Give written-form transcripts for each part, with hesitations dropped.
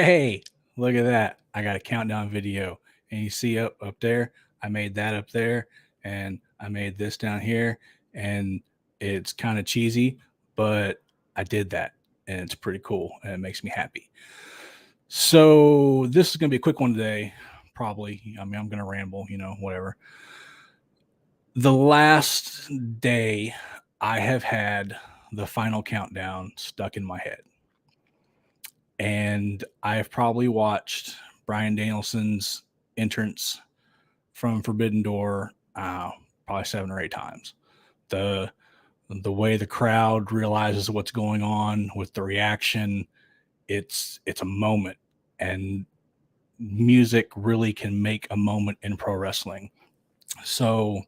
Hey, look at that. I got a countdown video. And you see up there, I made that up there and I made this down here and it's kind of cheesy, but I did that and it's pretty cool and it makes me happy. So this is going to be a quick one today, probably. I mean, I'm going to ramble, whatever. The last day I have had the final countdown stuck in my head. And I've probably watched Brian Danielson's entrance from Forbidden Door probably 7 or 8 times. The the way the crowd realizes what's going on with the reaction, it's a moment, and music really can make a moment in pro wrestling. So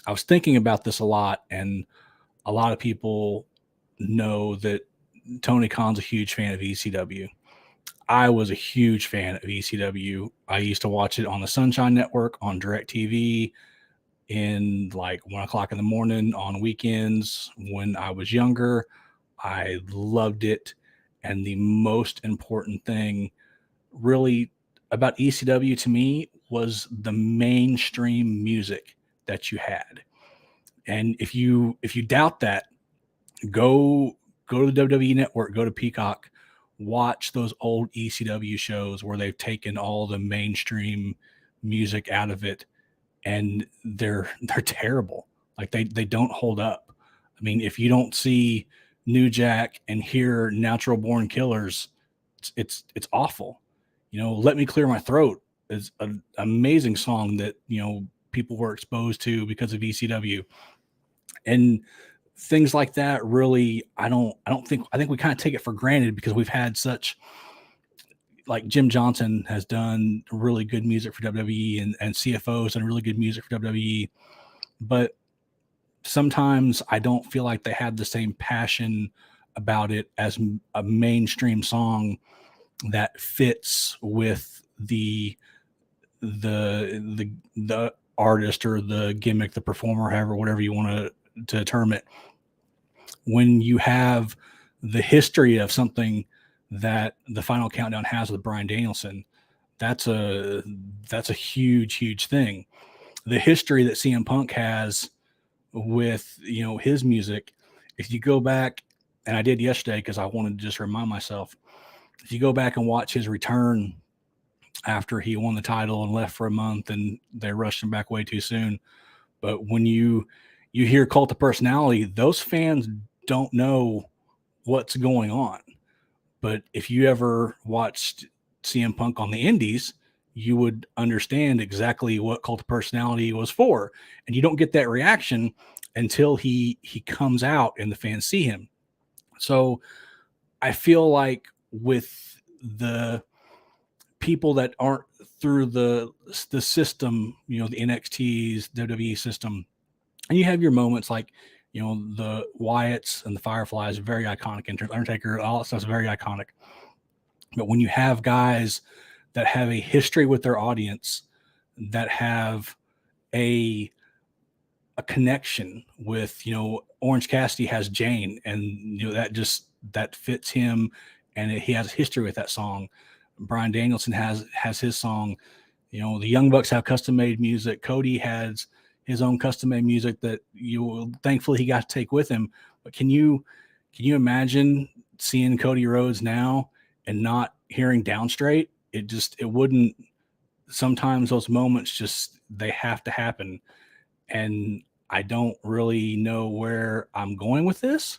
I was thinking about this a lot, and a lot of people know that Tony Khan's a huge fan of ECW. I was a huge fan of ECW. I used to watch it on the Sunshine Network on DirecTV in like 1 o'clock in the morning on weekends when I was younger. I loved it. And the most important thing, really, about ECW to me was the mainstream music that you had. And if you doubt that, go to the WWE Network, go to Peacock, watch those old ECW shows where they've taken all the mainstream music out of it, and they're terrible. Like they don't hold up. I mean, if you don't see New Jack and hear Natural Born Killers, it's awful. Let Me Clear My Throat is an amazing song that people were exposed to because of ECW. And things like that, really, I think we kind of take it for granted because we've had such, like, Jim Johnson has done really good music for WWE, and CFO's done really good music for WWE. But sometimes I don't feel like they have the same passion about it as a mainstream song that fits with the artist or the gimmick, the performer, however, whatever you want to term it. When you have the history of something that the Final Countdown has with Brian Danielson, that's a that's a huge thing. The history that CM Punk has with his music, if you go back, and I did yesterday because I wanted to just remind myself, if you go back and watch his return after he won the title and left for a month and they rushed him back way too soon. But when you hear Cult of Personality, those fans don't know what's going on. But if you ever watched CM Punk on the Indies, you would understand exactly what Cult of Personality was for. And you don't get that reaction until he comes out and the fans see him. So I feel like with the people that aren't through the system, the NXT's WWE system, and you have your moments like the Wyatts and the Fireflies, very iconic. Undertaker, all that stuff's very iconic. But when you have guys that have a history with their audience, that have a connection with, Orange Cassidy has Jane, and that fits him, and he has history with that song. Brian Danielson has his song. The Young Bucks have custom made music. Cody has his own custom made music that thankfully he got to take with him. But can you imagine seeing Cody Rhodes now and not hearing Down Straight? It wouldn't. Sometimes those moments just, they have to happen. And I don't really know where I'm going with this.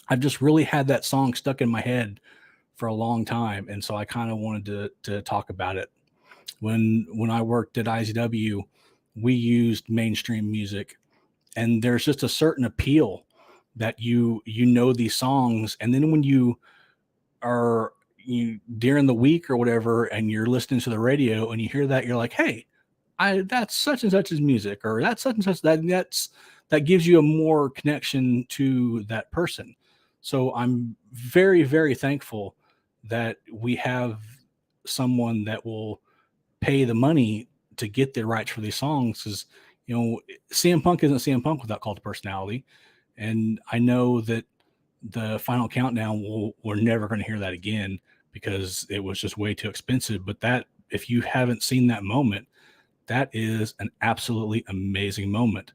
I've just really had that song stuck in my head for a long time, and so I kind of wanted to talk about it. When I worked at IZW, we used mainstream music, and there's just a certain appeal that you know these songs, and then when are you during the week or whatever, and you're listening to the radio and you hear that, you're like, hey, I that's such and such's music, or that's such and such, that gives you a more connection to that person. So I'm very thankful that we have someone that will pay the money to get the rights for these songs, because CM Punk isn't CM Punk without Cult of Personality, and I know that the Final Countdown we're never going to hear that again because it was just way too expensive. But that, if you haven't seen that moment, that is an absolutely amazing moment.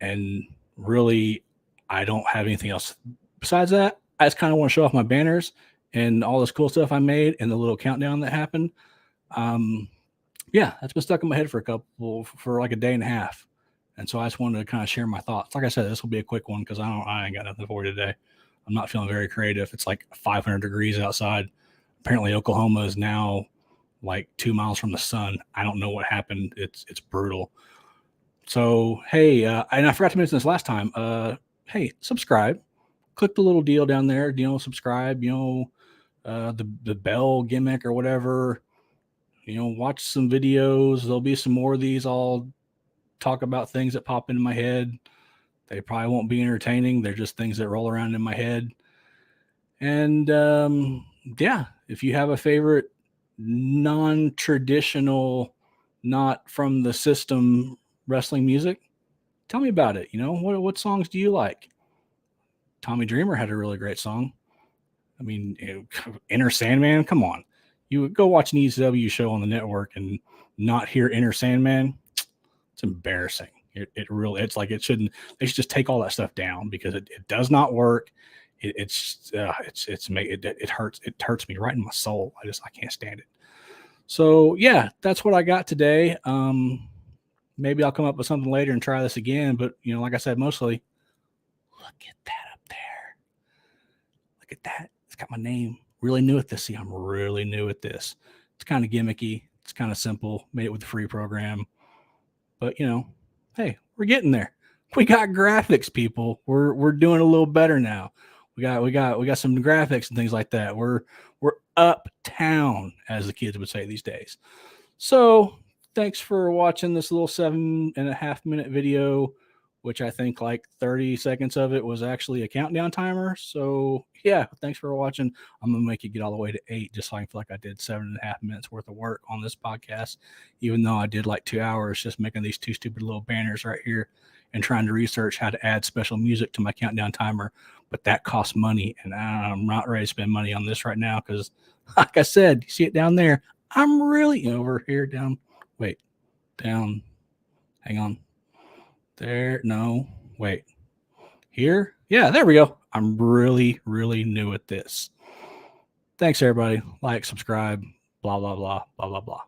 And really, I don't have anything else besides that. I just kind of want to show off my banners and all this cool stuff I made and the little countdown that happened. Yeah, that's been stuck in my head for like a day and a half. And so I just wanted to kind of share my thoughts. Like I said, this will be a quick one because I ain't got nothing for you today. I'm not feeling very creative. It's like 500 degrees outside. Apparently Oklahoma is now like 2 miles from the sun. I don't know what happened. It's brutal. So, hey, and I forgot to mention this last time. Hey, subscribe. Click the little deal down there. Subscribe. The bell gimmick or whatever. Watch some videos. There'll be some more of these. I'll talk about things that pop into my head. They probably won't be entertaining. They're just things that roll around in my head. And yeah, if you have a favorite non-traditional, not from the system wrestling music, tell me about it. What songs do you like? Tommy Dreamer had a really great song. I mean, Enter Sandman, come on. You would go watch an ECW show on the network and not hear Enter Sandman. It's embarrassing. It's like it shouldn't. They should just take all that stuff down because it does not work. It hurts. It hurts me right in my soul. I can't stand it. So yeah, that's what I got today. Maybe I'll come up with something later and try this again. But like I said, mostly look at that up there. Look at that. It's got my name. Really new at this. See, I'm really new at this. It's kind of gimmicky. It's kind of simple. Made it with the free program. But hey, we're getting there. We got graphics, people. We're doing a little better now. We got some graphics and things like that. We're uptown, as the kids would say these days. So thanks for watching this little 7.5 minute video, which I think like 30 seconds of it was actually a countdown timer. So yeah, thanks for watching. I'm going to make you get all the way to 8 just so I can feel like I did 7.5 minutes worth of work on this podcast, even though I did like 2 hours just making these 2 stupid little banners right here and trying to research how to add special music to my countdown timer. But that costs money, and I'm not ready to spend money on this right now because, like I said, you see it down there? I'm really over here down. Wait, down. Hang on. There. No. Wait. Here? Yeah, there we go. I'm really, really new at this. Thanks, everybody. Like, subscribe, blah, blah, blah, blah, blah, blah.